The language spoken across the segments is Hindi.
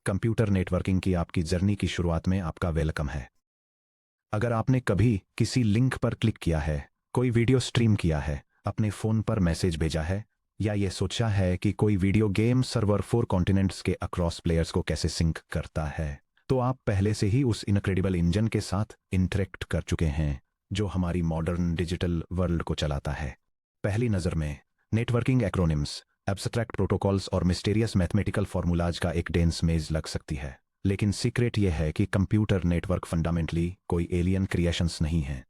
कंप्यूटर नेटवर्किंग की आपकी जर्नी की शुरुआत में आपका वेलकम है। अगर आपने कभी किसी लिंक पर क्लिक किया है, कोई वीडियो स्ट्रीम किया है, अपने फ़ोन पर मैसेज भेजा है, या ये सोचा है कि कोई वीडियो गेम सर्वर 4 कॉन्टिनेंट्स के अक्रॉस प्लेयर्स को कैसे सिंक करता है, तो आप पहले से ही उस इनक्रेडिबल इंजन के साथ इंटरेक्ट कर चुके हैं जो हमारी मॉडर्न डिजिटल वर्ल्ड को चलाता है। पहली नज़र में नेटवर्किंग एक्रोनिम्स, एब्स्ट्रैक्ट प्रोटोकॉल्स और मिस्टीरियस मैथमेटिकल फार्मूलाज का एक डेंस मेज लग सकती है, लेकिन सीक्रेट यह है कि कंप्यूटर नेटवर्क फंडामेंटली कोई एलियन क्रिएशंस नहीं हैं।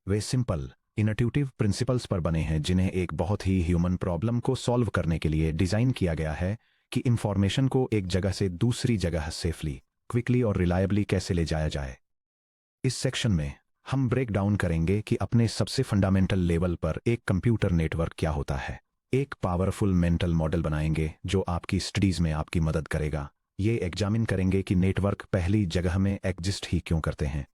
वे सिंपल इनट्यूटिव प्रिंसिपल्स पर बने हैं जिन्हें एक बहुत ही ह्यूमन प्रॉब्लम को सॉल्व करने के लिए डिज़ाइन किया गया है कि इंफॉर्मेशन को एक जगह से दूसरी जगह सेफली, क्विकली और रिलायबली कैसे ले जाया जाए। इस सेक्शन में हम ब्रेक डाउन करेंगे कि अपने सबसे फंडामेंटल लेवल पर एक कंप्यूटर नेटवर्क क्या होता है। एक पावरफुल मेंटल मॉडल बनाएंगे जो आपकी स्टडीज में आपकी मदद करेगा। ये एग्जामिन करेंगे कि नेटवर्क पहली जगह में एग्जिस्ट ही क्यों करते हैं,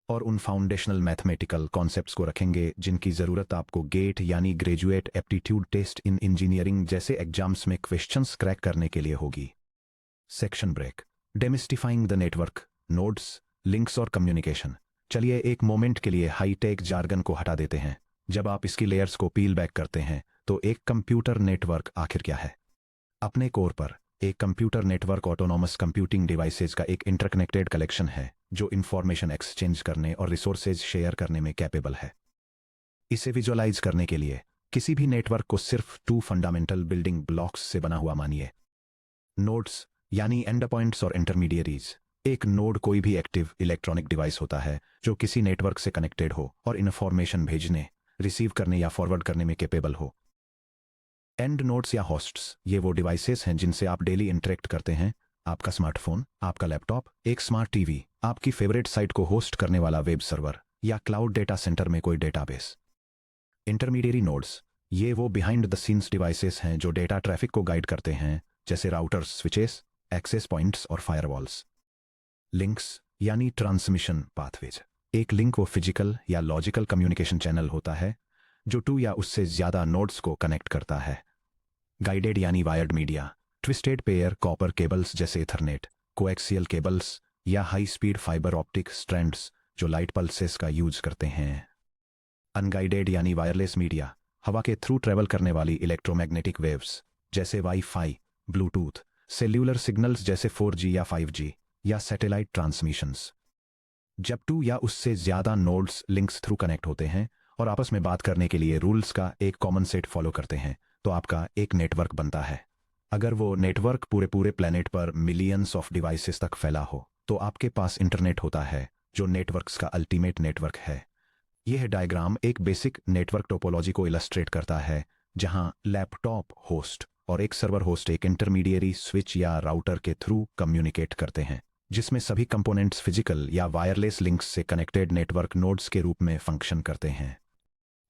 और उन फाउंडेशनल मैथमेटिकल कॉन्सेप्ट्स को रखेंगे जिनकी ज़रूरत आपको गेट यानी graduate aptitude test in engineering जैसे एग्जाम्स में क्वेश्चंस क्रैक करने के लिए होगी। Section break, demystifying the network, nodes, links और कम्युनिकेशन। चलिए एक मोमेंट के लिए हाईटेक जार्गन को हटा देते हैं। जब आप इसकी लेयर्स को पील बैक करते हैं तो एक कंप्यूटर नेटवर्क आखिर क्या है? अपने कोर पर एक computer network autonomous computing devices का एक इंटरकनेक्टेड कलेक्शन है जो इंफॉर्मेशन एक्सचेंज करने और रिसोर्सेज शेयर करने में कैपेबल है। इसे विजुअलाइज करने के लिए किसी भी नेटवर्क को सिर्फ 2 फंडामेंटल बिल्डिंग ब्लॉक्स से बना हुआ मानिए। नोड्स यानी एंड पॉइंट्स और इंटरमीडिएरीज। एक नोड कोई भी एक्टिव इलेक्ट्रॉनिक डिवाइस होता है जो किसी नेटवर्क से कनेक्टेड हो और इंफॉर्मेशन भेजने, रिसीव करने या फॉरवर्ड करने में कैपेबल हो। एंड नोड्स या होस्ट्स, ये वो डिवाइसेस हैं जिनसे आप डेली इंटरेक्ट करते हैं। आपका स्मार्टफोन, आपका लैपटॉप, एक स्मार्ट टीवी, आपकी फेवरेट साइट को होस्ट करने वाला वेब सर्वर या क्लाउड डेटा सेंटर में कोई डेटाबेस। इंटरमीडिएरी नोड्स, ये वो बिहाइंड द सीन्स डिवाइसेस हैं जो डेटा ट्रैफिक को गाइड करते हैं, जैसे राउटर्स, स्विचेस, एक्सेस पॉइंट्स और फायरवॉल्स। लिंक्स यानी ट्रांसमिशन पाथवेज। एक लिंक वो फिजिकल या लॉजिकल कम्युनिकेशन चैनल होता है जो 2 या उससे ज्यादा नोड्स को कनेक्ट करता है। गाइडेड यानी wired media, twisted pair copper cables जैसे इथरनेट, कोएक्सियल केबल्स या high speed fibre optic strands जो लाइट पल्सेस का यूज करते हैं। अनगाइडेड यानी वायरलेस मीडिया, हवा के थ्रू ट्रेवल करने वाली इलेक्ट्रोमैग्नेटिक वेव्स जैसे वाईफाई, ब्लूटूथ, सेल्यूलर सिग्नल्स जैसे 4G या 5G या सैटेलाइट ट्रांसमिशंस। जब 2 या उससे ज्यादा नोड्स लिंक्स थ्रू कनेक्ट होते हैं और आपस में बात करने के लिए रूल्स का एक कॉमन सेट फॉलो करते हैं तो आपका एक नेटवर्क बनता है। अगर वो नेटवर्क पूरे प्लेनेट पर मिलियंस ऑफ डिवाइसेस तक फैला हो तो आपके पास इंटरनेट होता है जो नेटवर्क्स का अल्टीमेट नेटवर्क है। यह डायग्राम एक बेसिक नेटवर्क टोपोलॉजी को इलस्ट्रेट करता है जहां लैपटॉप होस्ट और एक सर्वर होस्ट एक इंटरमीडिएरी स्विच या राउटर के थ्रू कम्युनिकेट करते हैं, जिसमें सभी कंपोनेंट्स फिजिकल या वायरलेस लिंक्स से कनेक्टेड नेटवर्क नोड्स के रूप में फंक्शन करते हैं।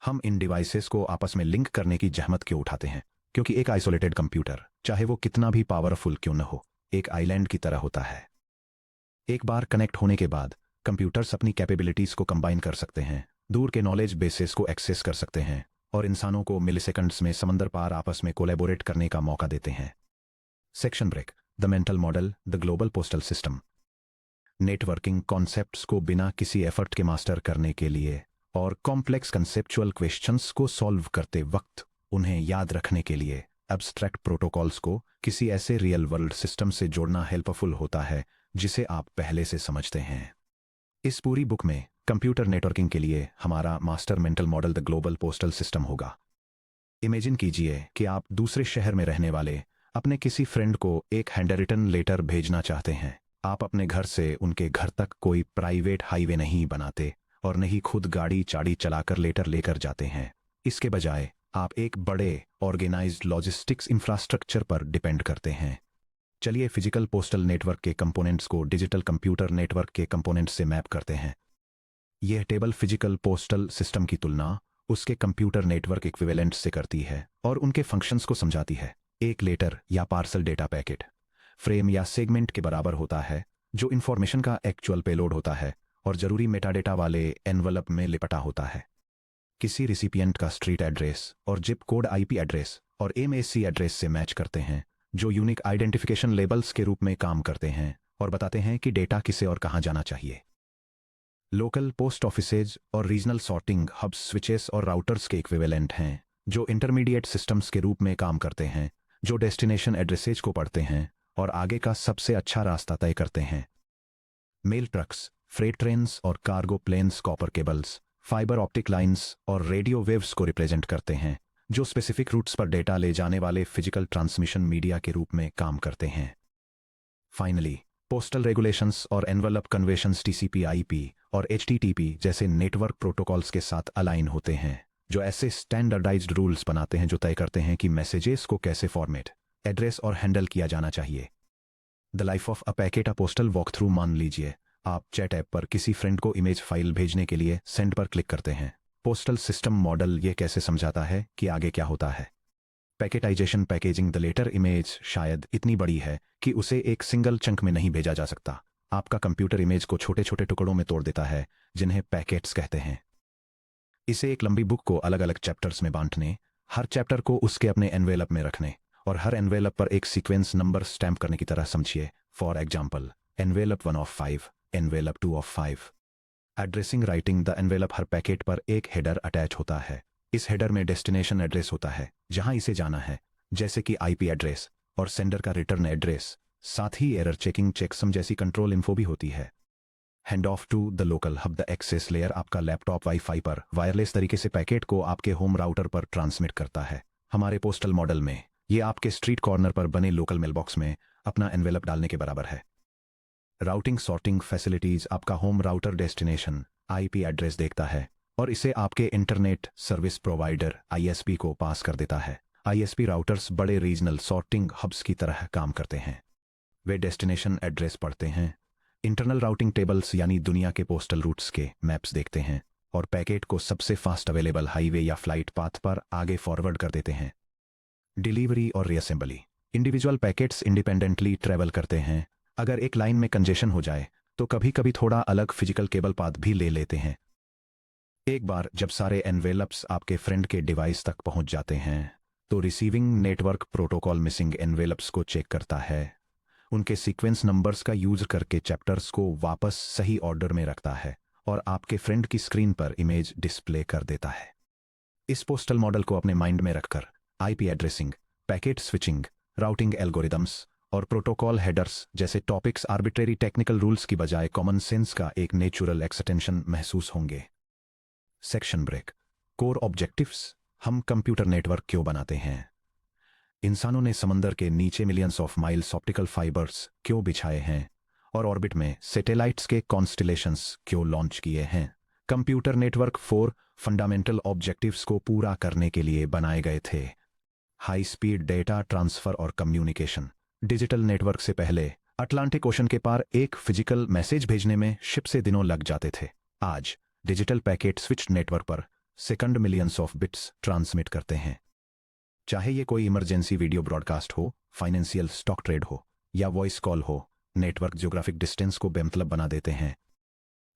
हम इन डिवाइसेस को आपस में लिंक करने की जहमत क्यों उठाते हैं? क्योंकि एक आइसोलेटेड कंप्यूटर, चाहे वो कितना भी पावरफुल क्यों न हो, एक आइलैंड की तरह होता है। एक बार कनेक्ट होने के बाद कंप्यूटर्स अपनी कैपेबिलिटीज को कंबाइन कर सकते हैं, दूर के नॉलेज बेसेस को एक्सेस कर सकते हैं और इंसानों को मिलीसेकंड्स में समंदर पार आपस में कोलैबोरेट करने का मौका देते हैं। Section break, the mental model, the global postal system. Networking concepts को बिना किसी एफर्ट के मास्टर करने के लिए और कॉम्प्लेक्स कंसेप्चुअल क्वेश्चंस को सॉल्व करते वक्त उन्हें याद रखने के लिए एब्स्ट्रैक्ट प्रोटोकॉल्स को किसी ऐसे रियल वर्ल्ड सिस्टम से जोड़ना हेल्पफुल होता है जिसे आप पहले से समझते हैं। इस पूरी बुक में कंप्यूटर नेटवर्किंग के लिए हमारा master mental model the global postal system होगा। इमेजिन कीजिए कि आप दूसरे शहर में रहने वाले अपने किसी फ्रेंड को एक हैंडरिटन लेटर भेजना चाहते हैं। आप अपने घर से उनके घर तक कोई प्राइवेट हाईवे नहीं बनाते और नहीं खुद गाड़ी चाड़ी चलाकर लेटर लेकर जाते हैं। इसके बजाय आप एक बड़े ऑर्गेनाइज्ड लॉजिस्टिक्स इंफ्रास्ट्रक्चर पर डिपेंड करते हैं। चलिए फिजिकल पोस्टल नेटवर्क के कंपोनेंट्स को डिजिटल कंप्यूटर नेटवर्क के कंपोनेंट्स से मैप करते हैं। यह टेबल फिजिकल पोस्टल सिस्टम की तुलना उसके कंप्यूटर नेटवर्क इक्विवेलेंट से करती है और उनके फंक्शंस को समझाती है। एक लेटर या पार्सल डेटा पैकेट फ्रेम या सेगमेंट के बराबर होता है जो इंफॉर्मेशन का एक्चुअल पेलोड होता है और जरूरी मेटाडेटा वाले एनवलप में लिपटा होता है। किसी रिसिपिएंट का स्ट्रीट एड्रेस और जिप कोड आईपी एड्रेस और एमएसी एड्रेस से मैच करते हैं जो यूनिक आइडेंटिफिकेशन लेबल्स के रूप में काम करते हैं और बताते हैं कि डेटा किसे और कहां जाना चाहिए। लोकल पोस्ट ऑफिसेज और रीजनल सॉर्टिंग हब्स स्विचेस और राउटर्स के इक्विवेलेंट हैं, जो इंटरमीडिएट सिस्टम्स के रूप में काम करते हैं, जो डेस्टिनेशन एड्रेसेज को पढ़ते हैं और आगे का सबसे अच्छा रास्ता तय करते हैं। मेल ट्रक्स, फ्रेट ट्रेन्स और cargo planes copper cables, fibre optic lines और रेडियो वेव्स को रिप्रेजेंट करते हैं, जो स्पेसिफिक रूट्स पर डेटा ले जाने वाले फिजिकल ट्रांसमिशन मीडिया के रूप में काम करते हैं। फाइनली, पोस्टल रेगुलेशंस और एनवेलप कन्वेंशंस टीसीपी/आईपी और एचटीटीपी जैसे नेटवर्क प्रोटोकॉल्स के साथ अलाइन होते हैं, जो ऐसे स्टैंडर्डाइज्ड रूल्स बनाते हैं जो तय करते हैं कि मैसेजेस को कैसे फॉर्मेट, एड्रेस और हैंडल किया जाना चाहिए। The life of a packet a postal walk through. मान लीजिए आप चैट ऐप पर किसी फ्रेंड को इमेज फाइल भेजने के लिए सेंड पर क्लिक करते हैं। पोस्टल सिस्टम मॉडल ये कैसे समझाता है कि आगे क्या होता है। पैकेटाइजेशन पैकेजिंग। द लेटर इमेज शायद इतनी बड़ी है कि उसे एक सिंगल चंक में नहीं भेजा जा सकता। आपका कंप्यूटर इमेज को छोटे छोटे टुकड़ों में तोड़ देता है, जिन्हें पैकेट्स कहते हैं। इसे एक लंबी बुक को अलग अलग चैप्टर्स में बांटने, हर चैप्टर को उसके अपने एनवेलप में रखने और हर एनवेलप पर एक सीक्वेंस नंबर स्टैम्प करने की तरह समझिए। For example, envelope 1 of 5, envelope 2 of 5। Addressing writing. The envelope. Her packet पर एक हेडर अटैच होता है। इस हेडर में डेस्टिनेशन एड्रेस होता है, जहां इसे जाना है, जैसे कि आईपी एड्रेस और सेंडर का रिटर्न एड्रेस। साथ ही एरर चेकिंग, चेकसम जैसी कंट्रोल इन्फो भी होती है। Hand off to the local hub. The access layer आपका लैपटॉप वाईफाई पर वायरलेस तरीके से पैकेट को आपके होम राउटर पर ट्रांसमिट करता है। हमारे पोस्टल मॉडल में ये आपके स्ट्रीट कॉर्नर पर बने लोकल मेलबॉक्स में अपना एनवेलप डालने के बराबर है। Routing sorting facilities. आपका home router destination IP address देखता है और इसे आपके इंटरनेट सर्विस प्रोवाइडर आईएसपी को पास कर देता है। आईएसपी राउटर्स बड़े रीजनल सॉर्टिंग हब्स की तरह काम करते हैं। वे डेस्टिनेशन एड्रेस पढ़ते हैं, इंटरनल राउटिंग टेबल्स यानी दुनिया के पोस्टल रूट्स के मैप्स देखते हैं और पैकेट को सबसे फास्ट अवेलेबल हाईवे या फ्लाइट पाथ पर आगे फॉरवर्ड कर देते हैं। डिलीवरी और reassembly. Individual packets independently travel करते हैं। अगर एक लाइन में कंजेशन हो जाए तो कभी कभी थोड़ा अलग फिजिकल केबल पाथ भी ले लेते हैं। एक बार जब सारे एनवेलप्स आपके फ्रेंड के डिवाइस तक पहुंच जाते हैं तो receiving network protocol missing envelopes को चेक करता है, उनके सीक्वेंस नंबर्स का यूज करके चैप्टर्स को वापस सही ऑर्डर में रखता है और आपके फ्रेंड की स्क्रीन पर इमेज डिस्प्ले कर देता है। इस पोस्टल मॉडल को अपने माइंड में रखकर IP addressing, packet switching, routing algorithms और प्रोटोकॉल हेडर्स जैसे टॉपिक्स आर्बिट्रेरी टेक्निकल रूल्स की बजाय कॉमन सेंस का एक नेचुरल एक्सटेंशन महसूस होंगे। Section break. Core objectives. हम कंप्यूटर नेटवर्क क्यों बनाते हैं? इंसानों ने समंदर के नीचे millions of miles optical fibres क्यों बिछाए हैं और ऑर्बिट में सैटेलाइट्स के कॉन्स्टिलेशंस क्यों लॉन्च किए हैं? कंप्यूटर नेटवर्क 4 फंडामेंटल ऑब्जेक्टिव्स को पूरा करने के लिए बनाए गए थे। हाई स्पीड डेटा ट्रांसफर और कम्युनिकेशन। डिजिटल नेटवर्क से पहले अटलांटिक ओशन के पार एक फिजिकल मैसेज भेजने में शिप से दिनों लग जाते थे। आज डिजिटल पैकेट स्विच नेटवर्क पर second millions of bits transmit करते हैं। चाहे ये कोई इमरजेंसी वीडियो ब्रॉडकास्ट हो, फाइनेंशियल स्टॉक ट्रेड हो या वॉइस कॉल हो, नेटवर्क ज्योग्राफिक डिस्टेंस को बेमतलब बना देते हैं।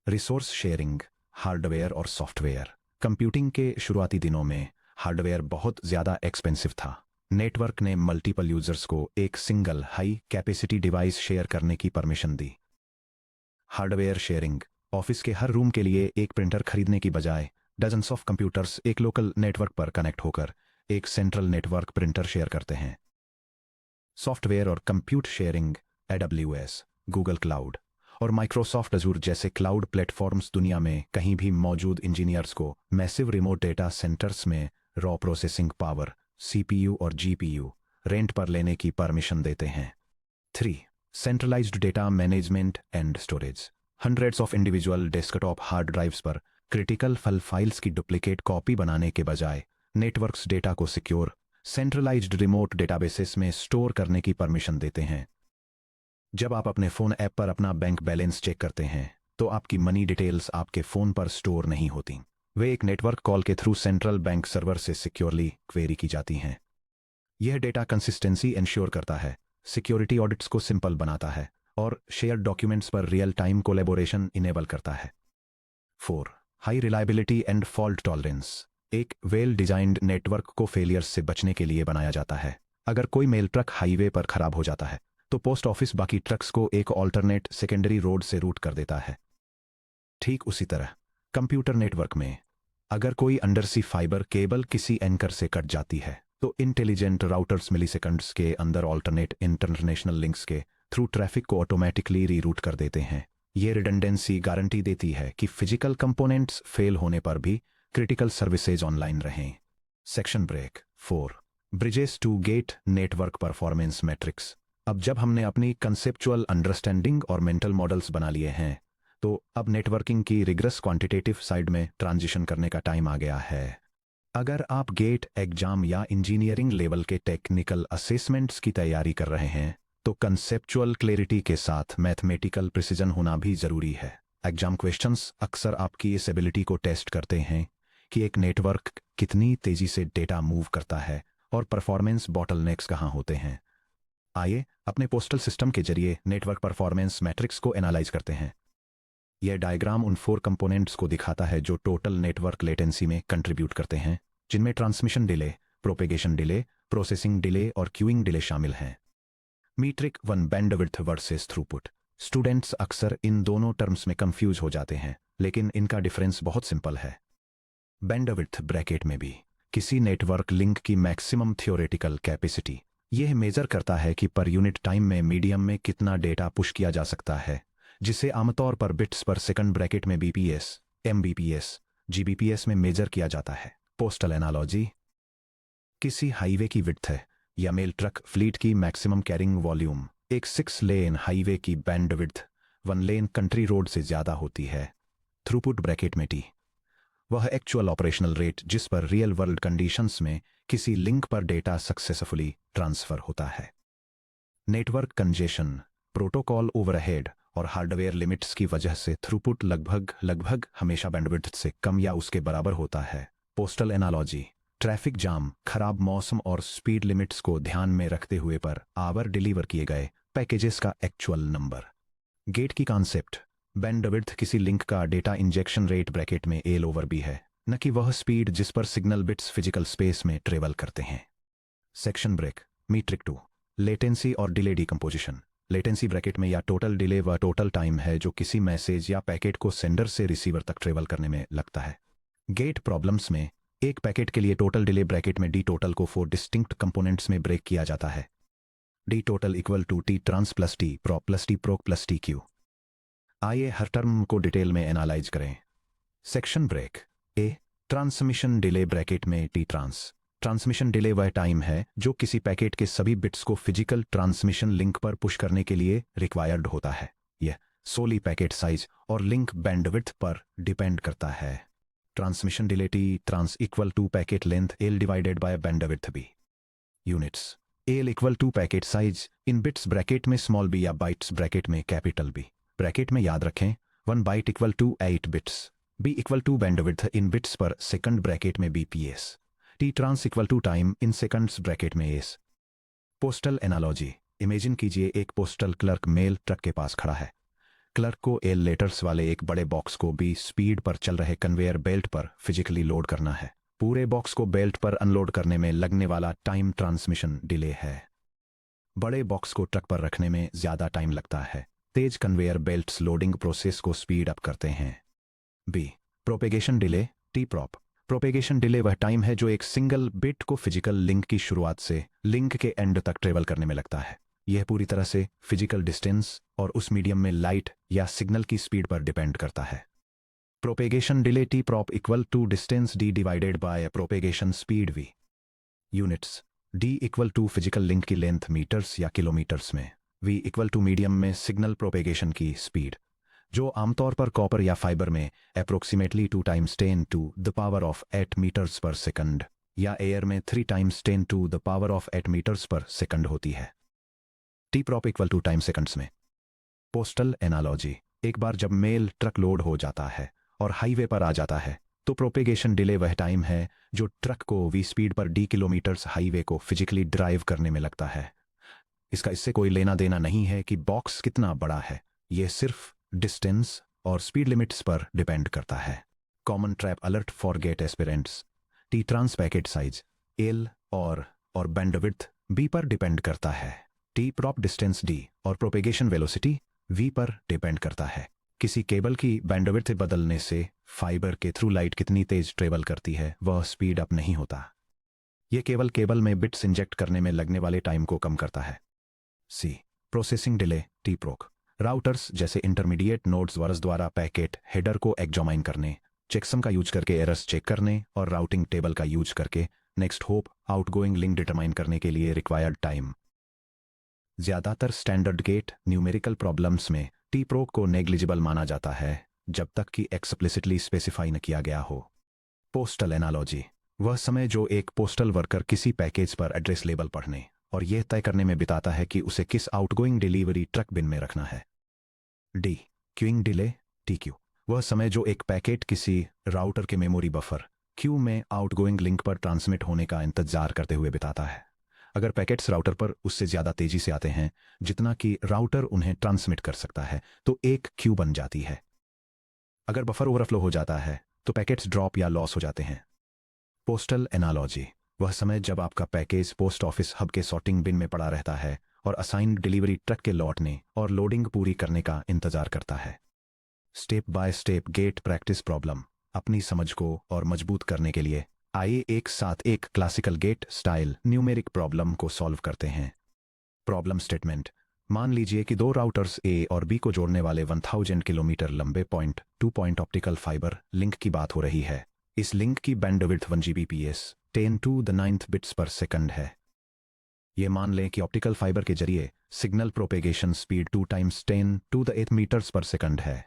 Resource sharing. हार्डवेयर और सॉफ्टवेयर। कंप्यूटिंग के शुरुआती दिनों में हार्डवेयर बहुत ज़्यादा एक्सपेंसिव था। नेटवर्क ने मल्टीपल यूजर्स को एक single high capacity device share करने की परमिशन दी। Hardware sharing. ऑफिस के हर रूम के लिए एक प्रिंटर खरीदने की बजाय डजन्स ऑफ कंप्यूटर्स एक लोकल नेटवर्क पर कनेक्ट होकर एक सेंट्रल नेटवर्क प्रिंटर शेयर करते हैं। सॉफ्टवेयर और compute sharing. AWS, Google cloud और माइक्रोसॉफ्ट अजूर जैसे क्लाउड प्लेटफॉर्म्स दुनिया में कहीं भी मौजूद इंजीनियर्स को मैसिव रिमोट डेटा सेंटर्स में रॉ प्रोसेसिंग पावर, CPU और GPU रेंट पर लेने की परमिशन देते हैं। 3. Centralised data management and storage. Hundreds of individual desktop hard drives पर क्रिटिकल फाइल्स की डुप्लीकेट कॉपी बनाने के बजाय नेटवर्क्स डेटा को सिक्योर सेंट्रलाइज्ड रिमोट डेटाबेसेस में स्टोर करने की परमिशन देते हैं। जब आप अपने फ़ोन ऐप पर अपना बैंक बैलेंस चेक करते हैं तो आपकी मनी डिटेल्स आपके फ़ोन पर स्टोर नहीं होती। वे एक नेटवर्क कॉल के थ्रू सेंट्रल बैंक सर्वर से सिक्योरली क्वेरी की जाती हैं। यह डेटा कंसिस्टेंसी इंश्योर करता है, सिक्योरिटी ऑडिट्स को सिंपल बनाता है और शेयर डॉक्यूमेंट्स पर रियल टाइम कोलैबोरेशन इनेबल करता है। 4. High reliability and fault tolerance. एक वेल डिजाइंड नेटवर्क को फेलियर्स से बचने के लिए बनाया जाता है। अगर कोई मेल ट्रक हाईवे पर खराब हो जाता है तो पोस्ट ऑफिस बाकी ट्रक्स को एक ऑल्टरनेट सेकेंडरी रोड से रूट कर देता है। ठीक उसी तरह कंप्यूटर नेटवर्क में अगर कोई अंडरसी फाइबर केबल किसी एंकर से कट जाती है तो इंटेलिजेंट राउटर्स मिलीसेकंड्स के अंदर ऑल्टरनेट इंटरनेशनल लिंक्स के थ्रू ट्रैफिक को ऑटोमेटिकली रीरूट कर देते हैं। ये रिडंडेंसी गारंटी देती है कि फिजिकल कंपोनेंट्स फेल होने पर भी क्रिटिकल सर्विसेज ऑनलाइन रहें। Section break 4 bridges to GATE network performance metrics. अब जब हमने अपनी कंसेप्चुअल अंडरस्टैंडिंग और मेंटल मॉडल्स बना लिए हैं तो अब नेटवर्किंग की रिग्रेस क्वांटिटेटिव साइड में ट्रांजिशन करने का टाइम आ गया है। अगर आप गेट एग्जाम या इंजीनियरिंग लेवल के टेक्निकल असेसमेंट्स की तैयारी कर रहे हैं तो कंसेप्चुअल क्लैरिटी के साथ मैथमेटिकल प्रिसीजन होना भी जरूरी है। एग्जाम क्वेश्चंस अक्सर आपकी इस एबिलिटी को टेस्ट करते हैं कि एक नेटवर्क कितनी तेजी से डेटा मूव करता है और परफॉर्मेंस बॉटलनेक्स कहाँ होते हैं। आइए अपने पोस्टल सिस्टम के जरिए नेटवर्क परफॉर्मेंस मैट्रिक्स को एनालाइज करते हैं। यह डायग्राम उन 4 कंपोनेंट्स को दिखाता है जो टोटल नेटवर्क लेटेंसी में कंट्रीब्यूट करते हैं, जिनमें transmission delay, propagation delay, processing delay और क्यूइंग डिले शामिल हैं। Metric 1 bandwidth versus throughput. Students अक्सर इन दोनों टर्म्स में कंफ्यूज हो जाते हैं, लेकिन इनका डिफरेंस बहुत सिंपल है। बैंडविड्थ ब्रैकेट में भी किसी नेटवर्क लिंक की मैक्सिमम थियोरेटिकल कैपेसिटी। यह मेजर करता है कि पर यूनिट टाइम में मीडियम में कितना डेटा पुश किया जा सकता है, जिसे आमतौर पर बिट्स पर सेकंड ब्रैकेट में बीपीएस, एमबीपीएस, जीबीपीएस में मेजर किया जाता है। पोस्टल एनालॉजी किसी हाईवे की विड्थ है या मेल ट्रक फ्लीट की मैक्सिमम कैरिंग वॉल्यूम। एक 6 लेन हाईवे की बैंडविड्थ 1 लेन कंट्री रोड से ज्यादा होती है। थ्रूपुट ब्रैकेट में टी वह एक्चुअल ऑपरेशनल रेट जिस पर रियल वर्ल्ड कंडीशंस में किसी लिंक पर डेटा सक्सेसफुली ट्रांसफर होता है। नेटवर्क कंजेशन, प्रोटोकॉल ओवरहेड और हार्डवेयर लिमिट्स की वजह से थ्रूपुट लगभग हमेशा बैंडविड्थ से कम या उसके बराबर होता है। पोस्टल एनालॉजी ट्रैफिक जाम, खराब मौसम और स्पीड लिमिट्स को ध्यान में रखते हुए पर आवर डिलीवर किए गए पैकेजेस का एक्चुअल नंबर। गेट की कॉन्सेप्ट बैंडविड्थ किसी लिंक का डेटा इंजेक्शन रेट ब्रैकेट में एल ओवर बी है, न कि वह स्पीड जिस पर सिग्नल बिट्स फिजिकल स्पेस में ट्रेवल करते हैं। सेक्शन ब्रेक मीट्रिक 2 लेटेंसी और डिले डिकम्पोजिशन। लेटेंसी ब्रैकेट में या टोटल डिले व टोटल टाइम है जो किसी मैसेज या पैकेट को सेंडर से रिसीवर तक ट्रेवल करने में लगता है। गेट प्रॉब्लम्स में एक पैकेट के लिए टोटल डिले ब्रैकेट में डी टोटल को 4 डिस्टिंक्ट कंपोनेंट्स में ब्रेक किया जाता है। D total equal to T trans plus T pro plus T proc plus T Q. आइए हर टर्म को डिटेल में एनालाइज करें। Section break A transmission delay bracket में टी ट्रांस। ट्रांसमिशन डिले वह टाइम है जो किसी पैकेट के सभी बिट्स को फिजिकल ट्रांसमिशन लिंक पर पुश करने के लिए रिक्वायर्ड होता है। यह सोली पैकेट साइज और लिंक बैंडविड्थ पर डिपेंड करता है। Transmission delay T trans equal to packet length L divided by bandwidth B. Units L equal to packet size in bits bracket में स्मॉल बी या बाइट्स ब्रैकेट में कैपिटल बी। ब्रैकेट में याद रखें 1 byte equal to 8 bits. B equal to bandwidth in bits per second bracket में bps. T trans equal to time in seconds bracket में एस। पोस्टल एनालॉजी इमेजिन कीजिए एक पोस्टल क्लर्क मेल ट्रक के पास खड़ा है। क्लर्क को एल लेटर्स वाले एक बड़े बॉक्स को बी स्पीड पर चल रहे कन्वेयर बेल्ट पर फिजिकली लोड करना है। पूरे बॉक्स को बेल्ट पर अनलोड करने में लगने वाला टाइम ट्रांसमिशन डिले है। बड़े बॉक्स को ट्रक पर रखने में ज्यादा टाइम लगता है। तेज कन्वेयर बेल्ट्स लोडिंग प्रोसेस को स्पीड अप करते हैं। B propagation delay T prop. Propagation delay वह टाइम है जो एक सिंगल बिट को फिजिकल लिंक की शुरुआत से लिंक के एंड तक ट्रेवल करने में लगता है। यह पूरी तरह से फिजिकल डिस्टेंस और उस मीडियम में लाइट या सिग्नल की स्पीड पर डिपेंड करता है। Propagation delay T prop equal to distance D divided by propagation speed V. Units D equal to physical link की लेंथ मीटर्स या किलोमीटर्स में। वी इक्वल टू मीडियम में सिग्नल प्रोपेगेशन की स्पीड, जो आमतौर पर कॉपर या फाइबर में approximately 2 times 10 to the power of 8 metres per second या एयर में 3 times 10 to the power of 8 metres per second होती है। T prop equal to time seconds में। पोस्टल एनालॉजी एक बार जब मेल ट्रक लोड हो जाता है और हाईवे पर आ जाता है तो प्रोपेगेशन डिले वह टाइम है जो ट्रक को वी स्पीड पर डी किलोमीटर्स हाईवे को फिजिकली ड्राइव करने में लगता है। इसका इससे कोई लेना देना नहीं है कि बॉक्स कितना बड़ा है, यह सिर्फ डिस्टेंस और स्पीड लिमिट्स पर डिपेंड करता है। Common trap alert for GATE aspirants T trans packet size L और बैंडविड्थ बी पर डिपेंड करता है। टी प्रॉप डिस्टेंस डी और प्रोपेगेशन वेलोसिटी वी पर डिपेंड करता है। किसी केबल की बैंडविड्थ बदलने से फाइबर के थ्रू लाइट कितनी तेज ट्रेवल करती है वह स्पीड अप नहीं होता। यह केवल केबल में बिट्स इंजेक्ट करने में लगने वाले टाइम को कम करता है। C processing delay T proc routers जैसे इंटरमीडिएट नोड्स वर्स द्वारा पैकेट हेडर को एग्जामाइन करने, चेकसम का यूज करके एरर्स चेक करने और राउटिंग टेबल का यूज करके next hop outgoing link determine करने के लिए रिक्वायर्ड टाइम। ज्यादातर स्टैंडर्ड गेट न्यूमेरिकल प्रॉब्लम्स में टी प्रोक को नेग्लिजिबल माना जाता है जब तक कि एक्सप्लिसिटली स्पेसिफाई न किया गया हो। पोस्टल एनालॉजी वह समय जो एक पोस्टल वर्कर किसी पैकेज पर एड्रेस लेबल पढ़ने और यह तय करने में बिताता है कि उसे किस आउटगोइंग डिलीवरी ट्रक बिन में रखना है। D queuing delay T Q वह समय जो एक पैकेट किसी राउटर के मेमोरी बफर क्यू में आउटगोइंग लिंक पर ट्रांसमिट होने का इंतजार करते हुए बिताता है। अगर पैकेट्स राउटर पर उससे ज़्यादा तेजी से आते हैं जितना कि राउटर उन्हें ट्रांसमिट कर सकता है तो एक क्यू बन जाती है। अगर बफर ओवरफ्लो हो जाता है तो पैकेट्स ड्रॉप या लॉस हो जाते हैं। पोस्टल एनालॉजी वह समय जब आपका पैकेज पोस्ट ऑफिस हब के सॉर्टिंग बिन में पड़ा रहता है और असाइंड डिलीवरी ट्रक के लौटने और लोडिंग पूरी करने का इंतजार करता है। Step by step GATE practice problem अपनी समझ को और मजबूत करने के लिए आइए एक साथ एक classical GATE style numeric problem को सॉल्व करते हैं। प्रॉब्लम स्टेटमेंट मान लीजिए कि दो राउटर्स ए और बी को जोड़ने वाले 1000 किलोमीटर लंबे point to point optical fibre link की बात हो रही है। इस लिंक की bandwidth 1 Gbps 10 to the 9th bits per second है। ये मान लें कि ऑप्टिकल फाइबर के जरिए signal propagation speed 2 times 10 to the 8 metres per second है।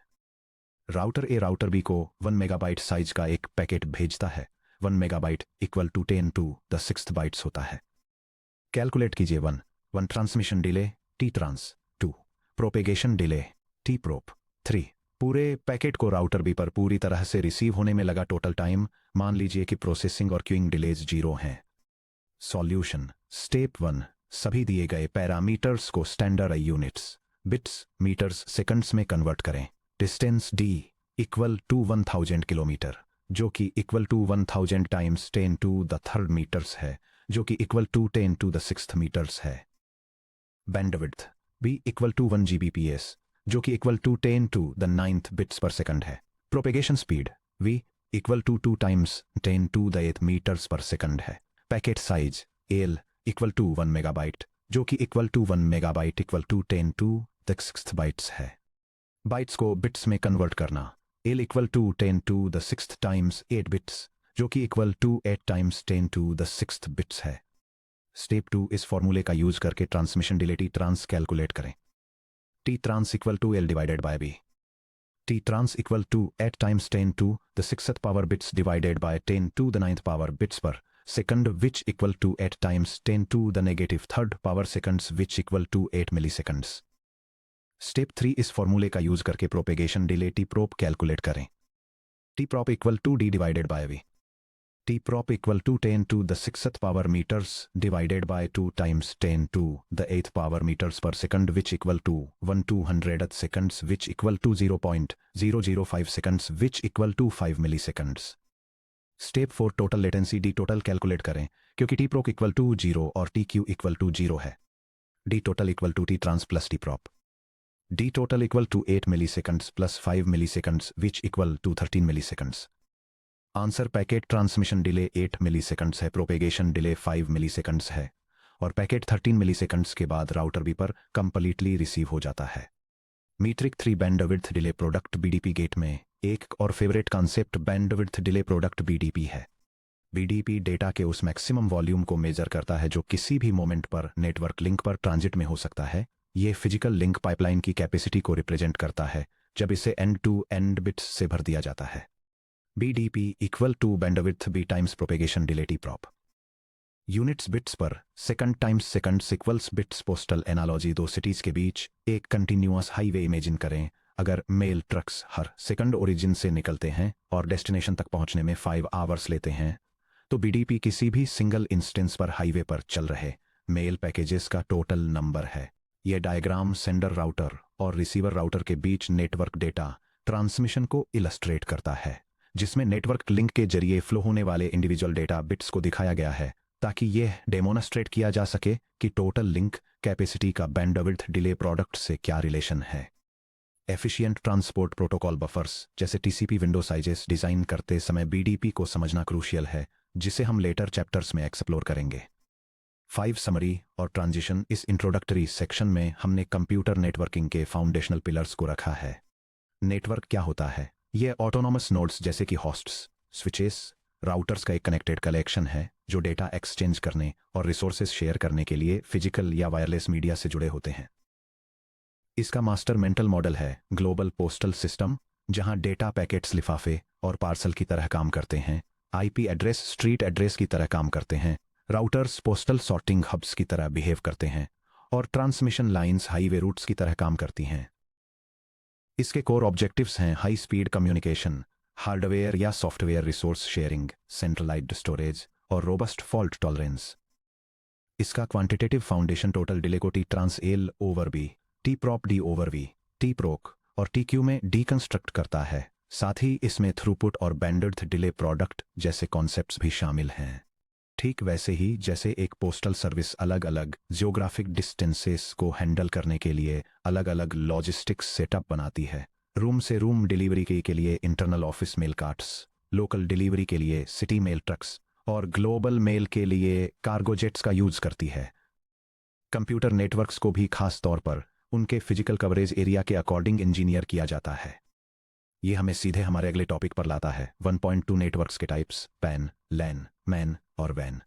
राउटर ए राउटर बी को 1 मेगाबाइट साइज का एक पैकेट भेजता है। 1 megabyte equal to 10 to the 6th bytes होता है। कैलकुलेट कीजिए 1 transmission delay T trans, 2 propagation delay T prop, 3 पूरे पैकेट को राउटर बी पर पूरी तरह से रिसीव होने में लगा टोटल टाइम। मान लीजिए कि प्रोसेसिंग और क्यूइंग डिलेज 0 हैं। सॉल्यूशन स्टेप 1 सभी दिए गए पैरामीटर्स को standard units bits metres seconds में कन्वर्ट करें। Distance D equal to 1000 kilometre जो कि equal to 1000 times 10 to the 3rd metres है जो कि equal to 10 to the 6th metres है। Bandwidth B equal to 1 Gbps जो कि equal to 10 to the 9th bits per second है। Propagation speed V equal to 2 times 10 to the 8th metres per second है। Packet size L equal to 1 megabyte जो कि equal to 1 megabyte equal to 10 to the 6th bytes है। बाइट्स को बिट्स में कन्वर्ट करना L equal to 10 to the 6th times 8 bits जो कि equal to 8 times 10 to the 6th bits है। स्टेप 2 इस फॉर्मूले का यूज करके transmission delay T trans calculate करें। T trans equal to L divided by B. T trans equal to 8 times 10 to the 6th power bits divided by 10 to the 9th power bits per second which equal to 8 times 10 to the negative 3rd power seconds which equal to 8 milliseconds. Step 3 इस फॉर्मूले का यूज करके propagation delay T prop calculate करें। T prop equal to D divided by V. T prop equal to 10 to the 6th power metres divided by 2 times 10 to the 8th power metres per second which equal to 1/200th seconds which equal to 0.005 seconds which equal to 5 milliseconds. Step 4 total latency D total calculate करें क्योंकि टी प्रोक इक्वल टू 0 और टी क्यू इक्वल टू 0 है। D total equal to T trans plus T prop. D total equal to 8 milliseconds plus 5 milliseconds which equal to 13 milliseconds. Answer packet transmission delay 8 milliseconds है, प्रोपेगेशन डिले 5 मिलीसेकंड्स है और पैकेट 13 मिलीसेकंड्स के बाद राउटर बी पर कंप्लीटली रिसीव हो जाता है। Metric 3 bandwidth delay product BDP GATE में एक और favourite concept bandwidth delay product BDP है। बीडीपी डेटा के उस मैक्सिमम वॉल्यूम को मेजर करता है जो किसी भी मोमेंट पर नेटवर्क लिंक पर ट्रांजिट में हो सकता है। ये फिजिकल लिंक पाइपलाइन की कैपेसिटी को रिप्रेजेंट करता है जब इसे एंड टू एंड बिट्स से भर दिया जाता है। BDP equal to bandwidth B times propagation delay T prop. Units bits per second times second equals bits. Postal analogy दो सिटीज के बीच एक कंटिन्यूअस हाईवे इमेजिन करें। अगर मेल ट्रक्स हर सेकंड ओरिजिन से निकलते हैं और डेस्टिनेशन तक पहुंचने में 5 आवर्स लेते हैं तो बीडीपी किसी भी सिंगल इंस्टेंस पर हाईवे पर चल रहे मेल पैकेजेस का टोटल नंबर है। यह डायग्राम सेंडर राउटर और रिसीवर राउटर के बीच नेटवर्क डेटा ट्रांसमिशन को इलस्ट्रेट करता है जिसमें नेटवर्क लिंक के जरिए फ्लो होने वाले इंडिविजुअल डेटा बिट्स को दिखाया गया है। ताकि यह डेमोन्स्ट्रेट किया जा सके कि टोटल लिंक कैपेसिटी का बैंडविड्थ डिले प्रोडक्ट से क्या रिलेशन है। एफिशिएंट ट्रांसपोर्ट प्रोटोकॉल बफर्स जैसे टीसीपी विंडो साइजेस डिजाइन करते समय बीडीपी को समझना क्रूशियल है, जिसे हम लेटर चैप्टर्स में एक्सप्लोर करेंगे। 5 समरी और ट्रांजिशन। इस इंट्रोडक्टरी सेक्शन में हमने कंप्यूटर नेटवर्किंग के फाउंडेशनल पिलर्स को रखा है। नेटवर्क क्या होता है? यह ऑटोनॉमस नोड्स जैसे कि होस्ट्स, स्विचेस, राउटर्स का एक कनेक्टेड कलेक्शन है जो डेटा एक्सचेंज करने और रिसोर्सेज शेयर करने के लिए फिजिकल या वायरलेस मीडिया से जुड़े होते हैं। इसका मास्टर मेंटल मॉडल है ग्लोबल पोस्टल सिस्टम, जहां डेटा पैकेट्स लिफाफे और पार्सल की तरह काम करते हैं। आईपी एड्रेस स्ट्रीट एड्रेस की तरह काम करते हैं। राउटर्स पोस्टल सॉर्टिंग हब्स की तरह बिहेव करते हैं और ट्रांसमिशन लाइंस हाईवे रूट्स की तरह काम करती हैं। इसके कोर ऑब्जेक्टिव्स हैं हाई स्पीड कम्युनिकेशन, हार्डवेयर या software resource sharing, centralised storage और रोबस्ट फॉल्ट टॉलरेंस। इसका क्वांटिटेटिव फाउंडेशन टोटल डिले को T trans L over B, T prop D over V, T proc और टी क्यू में डीकंस्ट्रक्ट करता है। साथ ही इसमें थ्रूपुट और बैंडविड्थ डिले प्रोडक्ट जैसे कॉन्सेप्ट्स भी शामिल हैं। ठीक वैसे ही जैसे एक पोस्टल सर्विस अलग अलग जियोग्राफिक डिस्टेंसेस को हैंडल करने के लिए अलग अलग लॉजिस्टिक्स सेटअप बनाती है। रूम से रूम डिलीवरी के लिए internal office mail carts, local delivery के लिए सिटी मेल ट्रक्स और ग्लोबल मेल के लिए कार्गो जेट्स का यूज करती है। कंप्यूटर नेटवर्क्स को भी खास तौर पर उनके फिजिकल कवरेज एरिया के अकॉर्डिंग इंजीनियर किया जाता है। ये हमें सीधे हमारे अगले टॉपिक पर लाता है 1.2 नेटवर्क्स के टाइप्स, पैन, लैन, मैन और वैन।